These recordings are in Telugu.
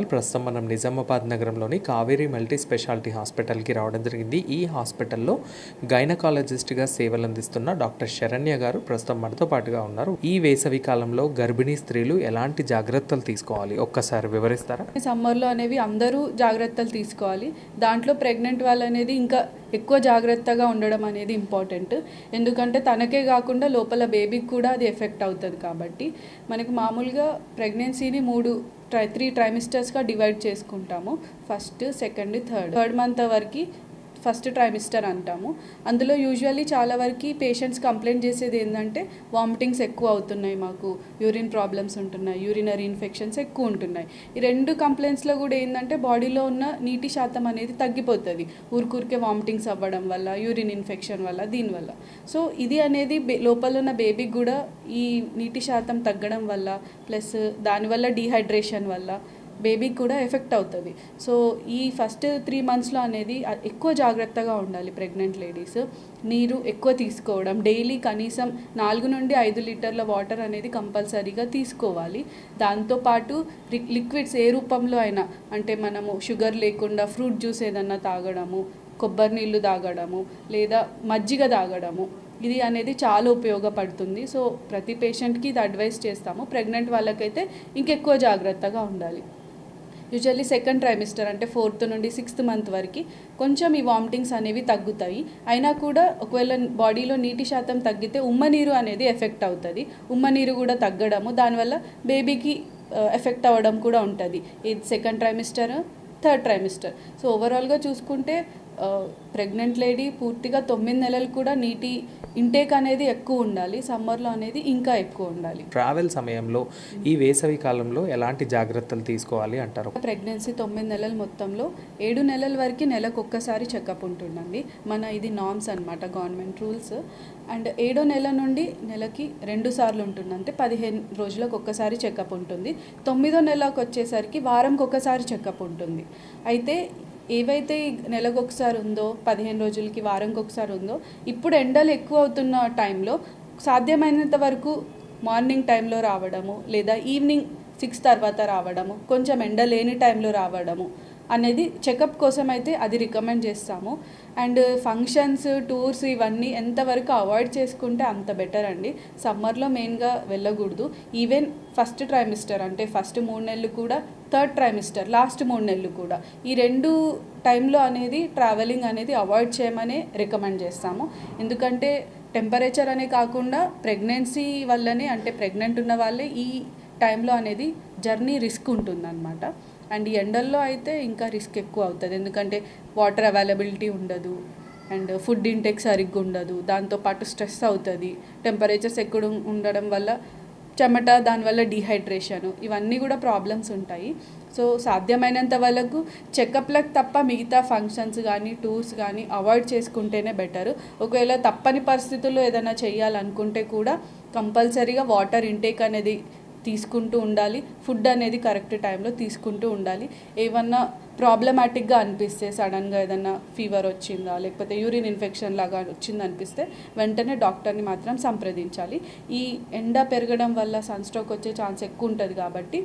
ప్రస్తుతం మనం నిజామాబాద్ నగరంలోని కావేరీ మల్టీ స్పెషాలిటీ హాస్పిటల్కి రావడం జరిగింది. ఈ హాస్పిటల్లో గైనకాలజిస్ట్గా సేవలు అందిస్తున్న డాక్టర్ శరణ్య గారు ప్రస్తుతం మనతో పాటుగా ఉన్నారు. ఈ వేసవి కాలంలో గర్భిణీ స్త్రీలు ఎలాంటి జాగ్రత్తలు తీసుకోవాలి ఒక్కసారి వివరిస్తారా? సమ్మర్లో అనేవి అందరూ జాగ్రత్తలు తీసుకోవాలి. దాంట్లో ప్రెగ్నెంట్ వాళ్ళు అనేది ఇంకా ఎక్కువ జాగ్రత్తగా ఉండడం అనేది ఇంపార్టెంట్. ఎందుకంటే తనకే కాకుండా లోపల బేబీకి కూడా అది ఎఫెక్ట్ అవుతుంది. కాబట్టి మనకి మామూలుగా ప్రెగ్నెన్సీని 3 ట్రైమిస్టర్స్గా డివైడ్ చేసుకుంటాము. ఫస్ట్, సెకండ్, థర్డ్ మంత్ వరకు ఫస్ట్ ట్రైమిస్టర్ అంటాము. అందులో యూజువల్లీ చాలా వరకు పేషెంట్స్ కంప్లైంట్ చేసేది ఏంటంటే వామిటింగ్స్ ఎక్కువ అవుతున్నాయి, మాకు యూరిన్ ప్రాబ్లమ్స్ ఉంటున్నాయి, యూరినరీ ఇన్ఫెక్షన్స్ ఎక్కువ ఉంటున్నాయి. ఈ 2 కంప్లైంట్స్లో కూడా ఏంటంటే బాడీలో ఉన్న నీటి శాతం అనేది తగ్గిపోతుంది ఊరికే వామిటింగ్స్ అవ్వడం వల్ల, యూరిన్ ఇన్ఫెక్షన్ వల్ల, దీనివల్ల. సో ఇది అనేది లోపల ఉన్న బేబీకి కూడా ఈ నీటి శాతం తగ్గడం వల్ల ప్లస్ దానివల్ల డీహైడ్రేషన్ వల్ల బేబీకి కూడా ఎఫెక్ట్ అవుతుంది. సో ఈ ఫస్ట్ 3 మంత్స్లో అనేది ఎక్కువ జాగ్రత్తగా ఉండాలి ప్రెగ్నెంట్ లేడీస్. నీరు ఎక్కువ తీసుకోవడం, డైలీ కనీసం 4 నుండి 5 లీటర్ల వాటర్ అనేది కంపల్సరీగా తీసుకోవాలి. దాంతోపాటు లిక్విడ్స్ ఏ రూపంలో అయినా, అంటే మనము షుగర్ లేకుండా ఫ్రూట్ జ్యూస్ ఏదన్నా తాగడము, కొబ్బరి నీళ్ళు తాగడము, లేదా మజ్జిగ తాగడము, ఇది అనేది చాలా ఉపయోగపడుతుంది. సో ప్రతి పేషెంట్కి ఇది అడ్వైస్ చేస్తాము. ప్రెగ్నెంట్ వాళ్ళకైతే ఇంకెక్కువ జాగ్రత్తగా ఉండాలి. యూజువల్లీ సెకండ్ ట్రైమిస్టర్ అంటే 4th నుండి 6th మంత్ వరకు కొంచెం ఈ వామిటింగ్స్ అనేవి తగ్గుతాయి. అయినా కూడా ఒకవేళ బాడీలో నీటి శాతం తగ్గితే ఉమ్మనీరు అనేది ఎఫెక్ట్ అవుతుంది. ఉమ్మనీరు కూడా తగ్గడము, దానివల్ల బేబీకి ఎఫెక్ట్ అవ్వడం కూడా ఉంటుంది. ఇది second trimester, third trimester. So ఓవరాల్గా చూసుకుంటే ప్రెగ్నెంట్ లేడీ పూర్తిగా 9 నెలలు కూడా నీటి ఇంటేక్ అనేది ఎక్కువ ఉండాలి. సమ్మర్లో అనేది ఇంకా ఎక్కువ ఉండాలి. ట్రావెల్ సమయంలో ఈ వేసవి కాలంలో ఎలాంటి జాగ్రత్తలు తీసుకోవాలి అంటారు? ప్రెగ్నెన్సీ 9 నెలల మొత్తంలో 7 నెలల వరకు నెలకు ఒక్కసారి చెకప్ ఉంటుందండి. ఇది నార్మ్స్ అనమాట, గవర్నమెంట్ రూల్స్. అండ్ 7వ నెల నుండి నెలకి 2 సార్లు ఉంటుంది, అంటే 15 రోజులకు ఒక్కసారి చెకప్ ఉంటుంది. 9వ నెలకు వచ్చేసరికి వారంకి ఒకసారి చెకప్ ఉంటుంది. అయితే ఏవైతే నెలకు ఒకసారి ఉందో, 15 రోజులకి వారంకి ఒకసారి ఉందో, ఇప్పుడు ఎండలు ఎక్కువ అవుతున్న టైంలో సాధ్యమైనంత వరకు మార్నింగ్ టైంలో రావడము, లేదా ఈవినింగ్ 6 తర్వాత రావడము, కొంచెం ఎండ లేని టైంలో రావడము అనేది చెకప్ కోసం అయితే అది రికమెండ్ చేస్తాము. అండ్ ఫంక్షన్స్, టూర్స్ ఇవన్నీ ఎంతవరకు అవాయిడ్ చేసుకుంటే అంత బెటర్ అండి. సమ్మర్లో మెయిన్గా వెళ్ళకూడదు. ఈవెన్ ఫస్ట్ ట్రైమిస్టర్ అంటే ఫస్ట్ 3 నెలలు కూడా, థర్డ్ ట్రైమిస్టర్ లాస్ట్ 3 నెలలు కూడా, ఈ 2 టైంలో అనేది ట్రావెలింగ్ అనేది అవాయిడ్ చేయమని రికమెండ్ చేస్తాము. ఎందుకంటే టెంపరేచర్ అనే కాకుండా ప్రెగ్నెన్సీ వల్లనే, అంటే ప్రెగ్నెంట్ ఉన్న వాళ్ళే ఈ టైంలో అనేది జర్నీ రిస్క్ ఉంటుందన్నమాట. అండ్ ఈ ఎండల్లో అయితే ఇంకా రిస్క్ ఎక్కువ అవుతుంది. ఎందుకంటే వాటర్ అవైలబిలిటీ ఉండదు, అండ్ ఫుడ్ ఇంటేక్ సరిగ్గా ఉండదు, దాంతోపాటు స్ట్రెస్ అవుతుంది. టెంపరేచర్స్ ఎక్కువ ఉండడం వల్ల చెమట, దానివల్ల డీహైడ్రేషన్, ఇవన్నీ కూడా ప్రాబ్లమ్స్ ఉంటాయి. సో సాధ్యమైనంత వరకు చెకప్లకు తప్ప మిగతా ఫంక్షన్స్ కానీ, టూర్స్ కానీ అవాయిడ్ చేసుకుంటేనే బెటర్. ఒకవేళ తప్పని పరిస్థితుల్లో ఏదైనా చేయాలనుకుంటే కూడా కంపల్సరీగా వాటర్ ఇంటేక్ అనేది తీసుకుంటూ ఉండాలి. ఫుడ్ అనేది కరెక్ట్ టైంలో తీసుకుంటూ ఉండాలి. ఏమన్నా ప్రాబ్లమాటిక్గా అనిపిస్తే, సడన్గా ఏదన్నా ఫీవర్ వచ్చిందా, లేకపోతే యూరిన్ ఇన్ఫెక్షన్ లాగా వచ్చిందనిపిస్తే వెంటనే డాక్టర్ని మాత్రం సంప్రదించాలి. ఈ ఎండ పెరగడం వల్ల సన్ స్ట్రోక్ వచ్చే ఛాన్స్ ఎక్కువ ఉంటుంది. కాబట్టి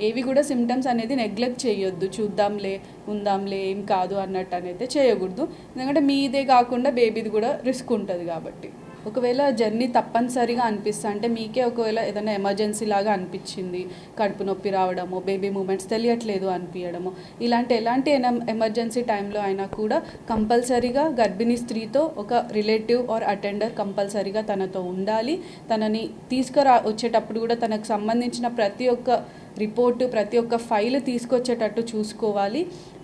ఏవి కూడా సిమ్టమ్స్ అనేది నెగ్లెక్ట్ చేయొద్దు. చూద్దాంలే, ఉందాంలే, ఏం కాదు అన్నట్టు అనేది చేయకూడదు. ఎందుకంటే మీదే కాకుండా బేబీది కూడా రిస్క్ ఉంటుంది. కాబట్టి ఒకవేళ జర్నీ తప్పనిసరిగా అనిపిస్తా, అంటే మీకే ఒకవేళ ఏదైనా ఎమర్జెన్సీ లాగా అనిపించింది, కడుపు నొప్పి రావడము, బేబీ మూమెంట్స్ తెలియట్లేదు అనిపించడము, ఎలాంటి ఎమర్జెన్సీ టైంలో అయినా కూడా కంపల్సరీగా గర్భిణీ స్త్రీతో ఒక రిలేటివ్ ఆర్ అటెండర్ కంపల్సరీగా తనతో ఉండాలి. తనని వచ్చేటప్పుడు కూడా తనకు సంబంధించిన ప్రతి ఒక్క రిపోర్టు, ప్రతి ఒక్క ఫైల్ తీసుకొచ్చేటట్టు చూసుకోవాలి.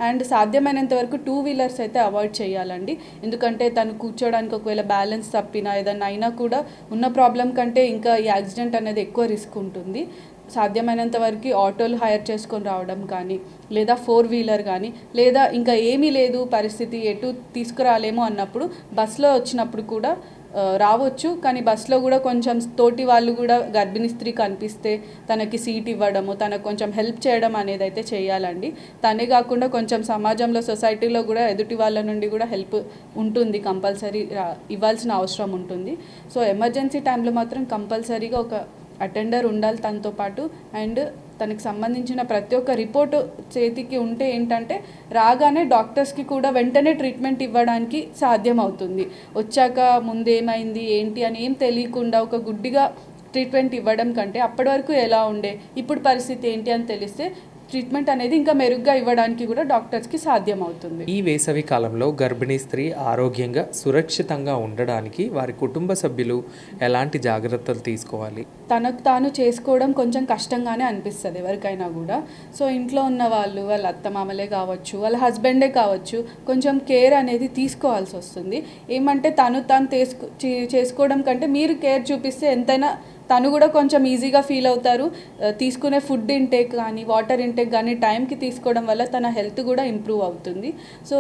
అండ్ సాధ్యమైనంత వరకు 2 వీలర్స్ అయితే అవాయిడ్ చేయాలండి. ఎందుకంటే తను కూర్చోడానికి ఒకవేళ బ్యాలెన్స్ తప్పినా ఏదన్నా అయినా కూడా ఉన్న ప్రాబ్లం కంటే ఇంకా ఈ యాక్సిడెంట్ అనేది ఎక్కువ రిస్క్ ఉంటుంది. సాధ్యమైనంత వరకు ఆటోలు హైర్ చేసుకొని రావడం కానీ, లేదా 4 వీలర్ కానీ, లేదా ఇంకా ఏమీ లేదు పరిస్థితి, ఎటు తీసుకురాలేమో అన్నప్పుడు బస్లో వచ్చినప్పుడు కూడా రావచ్చు. కానీ బస్లో కూడా కొంచెం తోటి వాళ్ళు కూడా గర్భిణీ స్త్రీ కనిపిస్తే తనకి సీట్ ఇవ్వడము, తనకు కొంచెం హెల్ప్ చేయడం అనేది అయితే చేయాలండి. తనే కాకుండా కొంచెం సమాజంలో, సొసైటీలో కూడా ఎదుటి వాళ్ళ నుండి కూడా హెల్ప్ ఉంటుంది, కంపల్సరీ ఇవ్వాల్సిన అవసరం ఉంటుంది. సో ఎమర్జెన్సీ టైంలో మాత్రం కంపల్సరీగా ఒక అటెండర్ ఉండాలి తనతో పాటు. అండ్ తనకి సంబంధించిన ప్రతి ఒక్క రిపోర్టు చేతికి ఉంటే ఏంటంటే రాగానే డాక్టర్స్కి కూడా వెంటనే ట్రీట్మెంట్ ఇవ్వడానికి సాధ్యం అవుతుంది. వచ్చాక ముందేమైంది ఏంటి అని ఏం తెలియకుండా ఒక గుడ్డిగా ట్రీట్మెంట్ ఇవ్వడం కంటే అప్పటి వరకు ఎలా ఉండే, ఇప్పుడు పరిస్థితి ఏంటి అని తెలిస్తే ట్రీట్మెంట్ అనేది ఇంకా మెరుగ్గా ఇవ్వడానికి కూడా డాక్టర్స్కి సాధ్యం అవుతుంది. ఈ వేసవి కాలంలో గర్భిణీ స్త్రీ ఆరోగ్యంగా సురక్షితంగా ఉండడానికి వారి కుటుంబ సభ్యులు ఎలాంటి జాగ్రత్తలు తీసుకోవాలి? తనకు తాను చేసుకోవడం కొంచెం కష్టంగానే అనిపిస్తుంది ఎవరికైనా కూడా. సో ఇంట్లో ఉన్న వాళ్ళు, వాళ్ళ అత్తమామలే కావచ్చు, వాళ్ళ హస్బెండే కావచ్చు, కొంచెం కేర్ అనేది తీసుకోవాల్సి వస్తుంది. ఏమంటే తాను చేసుకోవడం కంటే మీరు కేర్ చూపిస్తే ఎంతైనా తను కూడా కొంచెం ఈజీగా ఫీల్ అవుతారు. తీసుకునే ఫుడ్ ఇంటేక్ కానీ వాటర్ ఇంటేక్ కానీ టైంకి తీసుకోవడం వల్ల తన హెల్త్ కూడా ఇంప్రూవ్ అవుతుంది. సో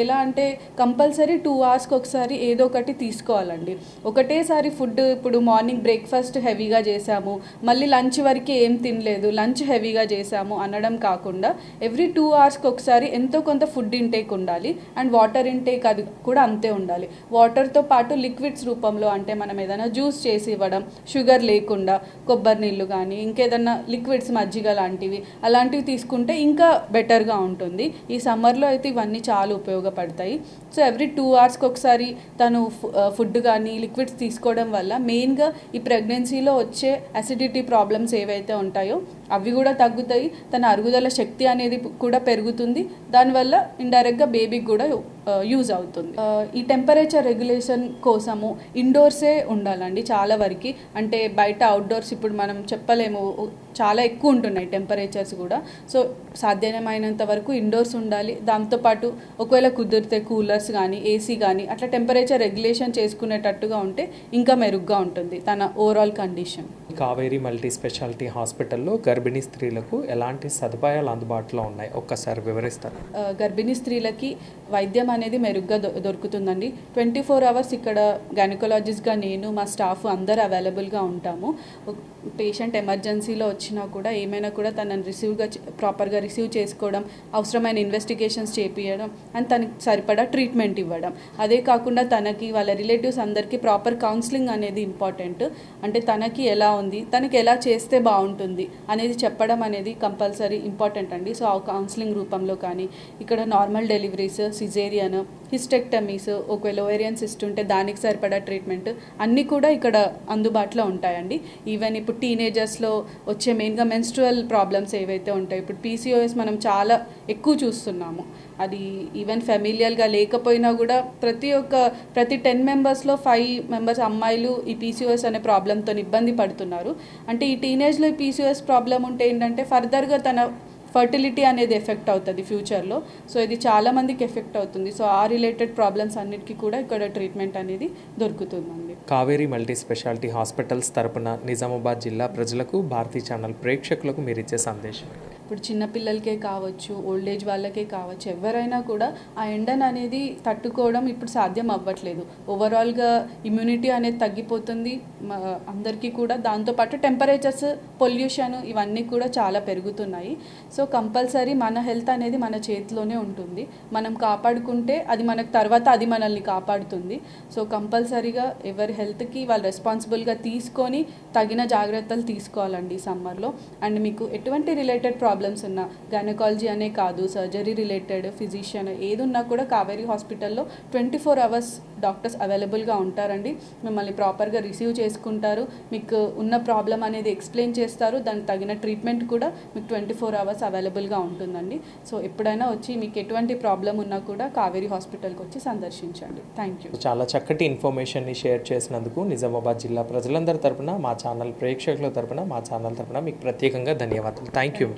ఎలా అంటే కంపల్సరీ 2 అవర్స్కి ఒకసారి ఏదో ఒకటి తీసుకోవాలండి. ఒకటేసారి ఫుడ్ ఇప్పుడు మార్నింగ్ బ్రేక్ఫాస్ట్ హెవీగా చేసాము, మళ్ళీ లంచ్ వరకు ఏం తినలేదు, లంచ్ హెవీగా చేసాము అనడం కాకుండా ఎవ్రీ 2 అవర్స్కి ఒకసారి ఎంతో కొంత ఫుడ్ ఇంటేక్ ఉండాలి. అండ్ వాటర్ ఇంటేక్ అది కూడా అంతే ఉండాలి. వాటర్తో పాటు లిక్విడ్స్ రూపంలో అంటే మనం ఏదైనా జ్యూస్ చేసి ఇవ్వడం, షుగర్ లేకుండా కొబ్బరి నీళ్ళు కానీ ఇంకేదన్నా లిక్విడ్స్ మజ్జిగ లాంటివి అలాంటివి తీసుకుంటే ఇంకా బెటర్గా ఉంటుంది. ఈ సమ్మర్లో అయితే ఇవన్నీ చాలా ఉపయోగపడతాయి. సో ఎవ్రీ 2 అవర్స్కి ఒకసారి తను ఫుడ్ కానీ లిక్విడ్స్ తీసుకోవడం వల్ల మెయిన్గా ఈ ప్రెగ్నెన్సీలో వచ్చే అసిడిటీ ప్రాబ్లమ్స్ ఏవైతే ఉంటాయో అవి కూడా తగ్గుతాయి. తన అరుగుదల శక్తి అనేది కూడా పెరుగుతుంది. దానివల్ల ఇండైరెక్ట్గా బేబీకి కూడా యూజ్ అవుతుంది. ఈ టెంపరేచర్ రెగ్యులేషన్ కోసము ఇండోర్సే ఉండాలండి చాలా వరకు. అంటే బయట అవుట్డోర్స్ ఇప్పుడు మనం చెప్పలేము, చాలా ఎక్కువ ఉంటున్నాయి టెంపరేచర్స్ కూడా. సో సాధ్యమైనంత వరకు ఇండోర్స్ ఉండాలి. దాంతోపాటు ఒకవేళ కుదిరితే కూలర్స్ కానీ ఏసీ కానీ అట్లా టెంపరేచర్ రెగ్యులేషన్ చేసుకునేటట్టుగా ఉంటే ఇంకా మెరుగ్గా ఉంటుంది తన overall condition. Kaveri multi speciality హాస్పిటల్లో గర్భిణీ స్త్రీలకు ఎలాంటి సదుపాయాలు అందుబాటులో ఉన్నాయి ఒక్కసారి వివరిస్తారు? గర్భిణీ స్త్రీలకి వైద్యం అనేది మెరుగ్గా దొరుకుతుందండి. 24 అవర్స్ ఇక్కడ గైనకాలజిస్ట్గా నేను, మా స్టాఫ్ అందరూ అవైలబుల్గా ఉంటాము. పేషెంట్ ఎమర్జెన్సీలో వచ్చినా కూడా ఏమైనా కూడా తనని ప్రాపర్గా రిసీవ్ చేసుకోవడం, అవసరమైన ఇన్వెస్టిగేషన్స్ చేపించడం అండ్ తనకి సరిపడా ట్రీట్మెంట్ ఇవ్వడం. అదే కాకుండా తనకి వాళ్ళ రిలేటివ్స్ అందరికీ ప్రాపర్ కౌన్సిలింగ్ అనేది ఇంపార్టెంట్. అంటే తనకి ఎలా ఉంది, తనకి ఎలా చేస్తే బాగుంటుంది అనేది చెప్పడం అనేది కంపల్సరీ ఇంపార్టెంట్ అండి. సో ఆ కౌన్సిలింగ్ రూపంలో కానీ ఇక్కడ నార్మల్ డెలివరీస్, సిజేరియన్, హిస్టెక్టమీస్, ఒకవేళ ఓవేరియన్ సిస్ట్ ఉంటే దానికి సరిపడా ట్రీట్మెంట్ అన్నీ కూడా ఇక్కడ అందుబాటులో ఉంటాయండి. ఈవెన్ ఇప్పుడు టీనేజర్స్లో వచ్చే మెయిన్గా మెన్స్ట్రువల్ ప్రాబ్లమ్స్ ఏవైతే ఉంటాయో, ఇప్పుడు పీసీఓఎస్ మనం చాలా ఎక్కువ చూస్తున్నాము. అది ఈవెన్ ఫెమిలియల్గా లేకపోయినా కూడా ప్రతి 10 మెంబర్స్లో 5 మెంబర్స్ అమ్మాయిలు ఈ పీసీఓఎస్ అనే ప్రాబ్లంతో ఇబ్బంది పడుతున్నారు. అంటే ఈ టీనేజ్లో ఈ పీసీఓఎస్ ప్రాబ్లం ఉంటే ఏంటంటే ఫర్దర్గా తన ఫర్టిలిటీ అనేది ఎఫెక్ట్ అవుతుంది ఫ్యూచర్లో. సో ఇది చాలామందికి ఎఫెక్ట్ అవుతుంది. సో ఆ రిలేటెడ్ ప్రాబ్లమ్స్ అన్నిటికీ కూడా ఇక్కడ ట్రీట్మెంట్ అనేది దొరుకుతుందండి. కావేరీ మల్టీ స్పెషాలిటీ హాస్పిటల్స్ తరపున నిజామాబాద్ జిల్లా ప్రజలకు, భారతీ ఛానల్ ప్రేక్షకులకు మీరు ఇచ్చే సందేశం? ఇప్పుడు చిన్నపిల్లలకే కావచ్చు, ఓల్డ్ ఏజ్ వాళ్ళకే కావచ్చు, ఎవరైనా కూడా ఆ ఎండను అనేది తట్టుకోవడం ఇప్పుడు సాధ్యం అవ్వట్లేదు. ఓవరాల్గా ఇమ్యూనిటీ అనేది తగ్గిపోతుంది అందరికీ కూడా. దాంతోపాటు టెంపరేచర్స్, పొల్యూషన్ ఇవన్నీ కూడా చాలా పెరుగుతున్నాయి. సో కంపల్సరీ మన హెల్త్ అనేది మన చేతిలోనే ఉంటుంది. మనం కాపాడుకుంటే అది మనకు తర్వాత అది మనల్ని కాపాడుతుంది. సో కంపల్సరీగా ఎవరి హెల్త్కి వాళ్ళు రెస్పాన్సిబుల్గా తీసుకొని తగిన జాగ్రత్తలు తీసుకోవాలండి ఈ సమ్మర్లో. అండ్ మీకు ఎటువంటి రిలేటెడ్ ప్రాబ్లమ్స్ ఉన్నా, గైనకాలజీ అనే కాదు, సర్జరీ రిలేటెడ్, ఫిజిషియన్ ఏది ఉన్నా కూడా కావేరీ హాస్పిటల్లో 24 అవర్స్ డాక్టర్స్ అవైలబుల్గా ఉంటారండి. మిమ్మల్ని ప్రాపర్గా రిసీవ్ చేసుకుంటారు, మీకు ఉన్న ప్రాబ్లం అనేది ఎక్స్ప్లెయిన్ చేస్తారు, దానికి తగిన ట్రీట్మెంట్ కూడా మీకు 24 అవర్స్ అవైలబుల్గా ఉంటుందండి. సో ఎప్పుడైనా వచ్చి మీకు ఎటువంటి ప్రాబ్లం ఉన్నా కూడా కావేరీ హాస్పిటల్కి వచ్చి సందర్శించండి. Thank you. చాలా చక్కటి ఇన్ఫర్మేషన్ని షేర్ చేసినందుకు నిజామాబాద్ జిల్లా ప్రజలందరి తరపున, మా ఛానల్ ప్రేక్షకుల తరపున, మా ఛానల్ తరపున మీకు ప్రత్యేకంగా ధన్యవాదాలు. Thank you.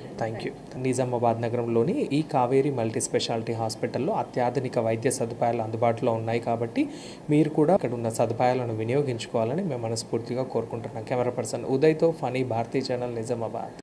నిజామాబాద్ నగరంలోని ఈ కావేరీ మల్టీ స్పెషాలిటీ హాస్పిటల్లో అత్యాధునిక వైద్య సదుపాయాలు అందుబాటులో ఉన్నాయి కాబట్టి మీరు కూడా అక్కడ ఉన్న సదుపాయాలను వినియోగించుకోవాలని మేము మనస్ఫూర్తిగా కోరుకుంటున్నాం. కెమెరా పర్సన్ ఉదయ్తో ఫనీ, భారతీ ఛానల్, నిజామాబాద్.